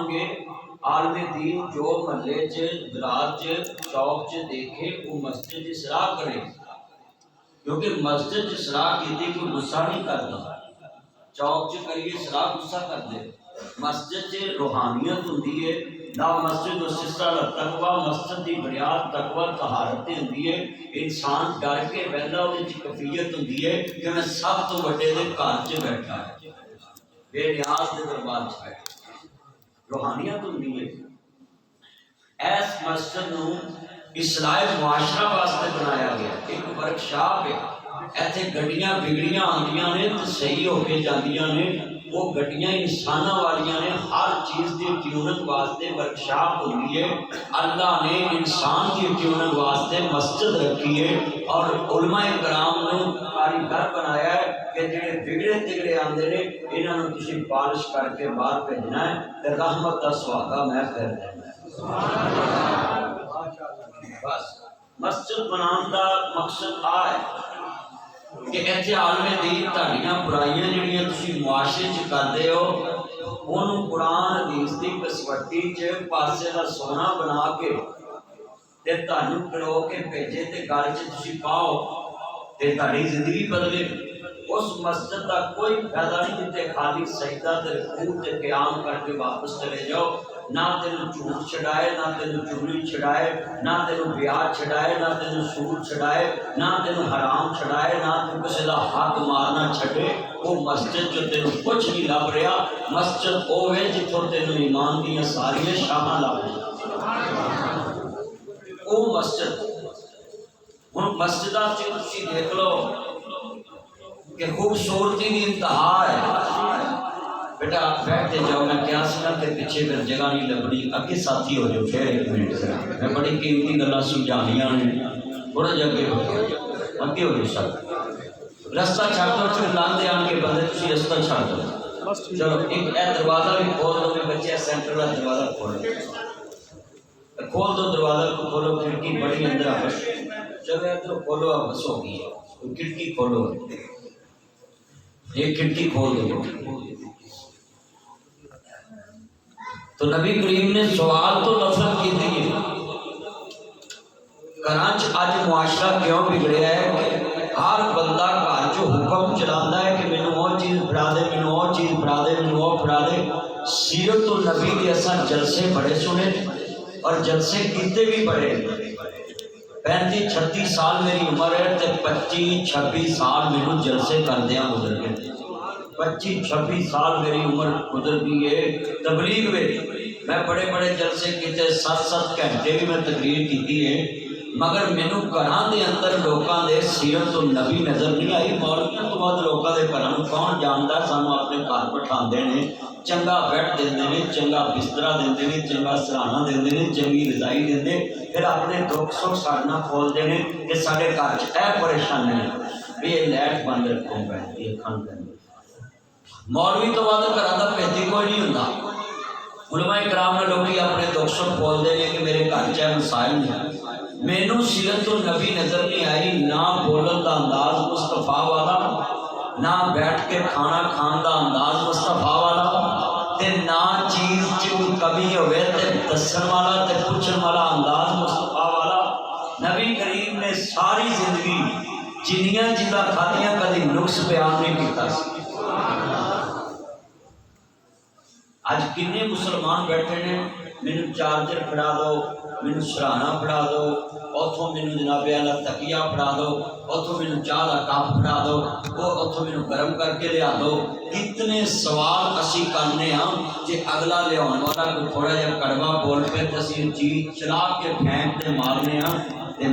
आउणगे आलमे दीन जो महल्ले च दराज च चौक च देखे वो मस्जिद की सलाह करे, क्योंकि मस्जिद च सलाह की कोई गुस्सा नहीं करता। चौक च करिए सलाह गुस्सा कर दे। मस्जिद च रूहानियत होंदी है ना, मस्जिद तकवा मस्जिद की बुनियाद तकवा तहारत होंदी है। इंसान डर के बहदा उहदे कफीयत होंदी है कि मैं सब तो वड्डे दे घर च बैठा है, बेनियाज के दरबार च बैठा, रूहानियत होंदी है। इस मस्जिद नूं इस्लाह मुआशरा वास्ते बनाया गया, एक वर्कशॉप है। इत्थे गड्डियां बिगड़ियां आंदियां ने तो सही होके जांदियां ने, वो गड्डियां इंसाना वालियां ने, हर चीज़ की ट्यूनिंग वास्ते वर्कशॉप होती है। अल्लाह ने इंसान की ट्यूनिंग वास्ते मस्जिद रखी है और उलमाए कराम ने कारीगर बनाया है कि जो बिगड़े तिगड़े आते हैं इन्होंने तुसीं पालिश करके बाहर भेजना है तो रहमत का सुहागा मैं कर देना। बस मस्जिद बनाने का मकसद आ है कि इत्थे आलमे दीन तुहाडियां बुराइयां जिहड़ियां तुसीं मुआशरे च करदे हो उहनूं कुरान हदीस दी कसवट्टी च पासे दा सोना बना के ते तुहानूं करो के भेजे ते गल च तुसीं पाओ ते तुहाडी जिंदगी बदले। उस मस्जिद का कोई फायदा नहीं जिते खाली सजदा ते रुकू ते क़याम करके वापस चले जाओ। ना तेन झूठ छड़ाए, ना तेन चुगली छड़ाए, ना तेन ब्याह छड़ाए, ना तेन सूद छड़ाए, ना तेन हराम छड़ाए, ना तू किसी का हक मारना छड़े। वो मस्जिद जो तेन कुछ नहीं लभ रहा, मस्जिद वो है जिथों तेन ईमान दी सारियां शाहां लभ वो मस्जिद। हुण मस्जिदां च तुसीं देख लो कि खूबसूरती की इंतहा है। बेटा बैठते जाओ, मैं क्या सुना कि पीछे फिर जगह नहीं लगनी, अगे साथी हो जाओ फिर एक मिनट से मैं बड़ी कीमती गल्लां समझानियां ने, थोड़ा जिहा अगे हो जाओ सब रस्ता छड़ दो, फिर लांदे आन के बंदे तुसीं रस्ता छड़ दो। चलो एक दरवाजा भी खोल दो, बच्चे सेंटर का दरवाजा खोल दो दरवाजा को खोलो, खिड़की बड़ी अंदर बस, चलो इधर खोलो, अब बस हो गई है, खिड़की खोलो, एक खिड़की खोल दो। तो नबी करीम ने सवाल तो नफरत की थी, घरां च अज मुआशरा क्यों बिगड़िया है कि हर बंदा घर च हुक्म चलाता है कि मैनू वो चीज़ फड़ा दे, मैनू वो चीज़ फड़ा दे, मैनू वो फड़ा दे। सीरत तो नबी के असा जलसे बड़े सुने और जलसे किते भी बड़े। 35-36 साल मेरी उम्र है तो 25-26 साल मैनू जलसे करदियां गुजर गए। 25-26 साल मेरी उम्र गुजर गई है तबलीग में। मैं बड़े बड़े जलसे किए, 7-7 घंटे भी मैं तकरीर की है, मगर मैनू घरां दे अंदर लोगों के सीरत तो नबी नज़र नहीं आई। मौलवियों तो बाद लोगों के घरों कौन जानता, सानू अपने घर बिठाते हैं, चंगा बैड देंदे ने, चंगा बिस्तरा देंदे ने, चंगा सराहना देंदे ने, चंगी रजाई देंदे, फिर अपने दुख सुख साडे नाल खोलते हैं कि साडे घर च यह परेशानी है भी ये लाइट बंद रखो, बैठती है खान पैंदी। मौलवी तो बाद घर का भेदी कोई नहीं होंदा। उलमाए कराम ने लोग अपने दुख सुख बोलते हैं कि मेरे घर च मसाइल नहीं। मैनू सीरत तो नबी नजर नहीं आई, ना बोलन का अंदाज मुस्तफा वाला, ना बैठ के खाना खान का अंदाज मुस्तफा वाला, ते ना चीज च कोई कमी होवे ते दसन वाला ते पूछन वाला अंदाज मुस्तफा वाला। नबी करीम ने सारी जिंदगी जिन्नियां चीज़ां खादियां कभी नुक्स बयान नहीं किया। अज किन्ने मुसलमान बैठे ने, मैनू चार्जर फड़ा दो, मैनू सराहना फड़ा दो, उतों मैनू जनाबे वाला तकिया फड़ा दो, उतों मैनू चाह का कप फड़ा दो, वो उतों मैनू गर्म करके लिया दो। कितने सवाल असी करने जे अगला लियाने वाला कोई थोड़ा जहा कड़वा बोल पे तो असी चीज चला के फेंक के मारने ते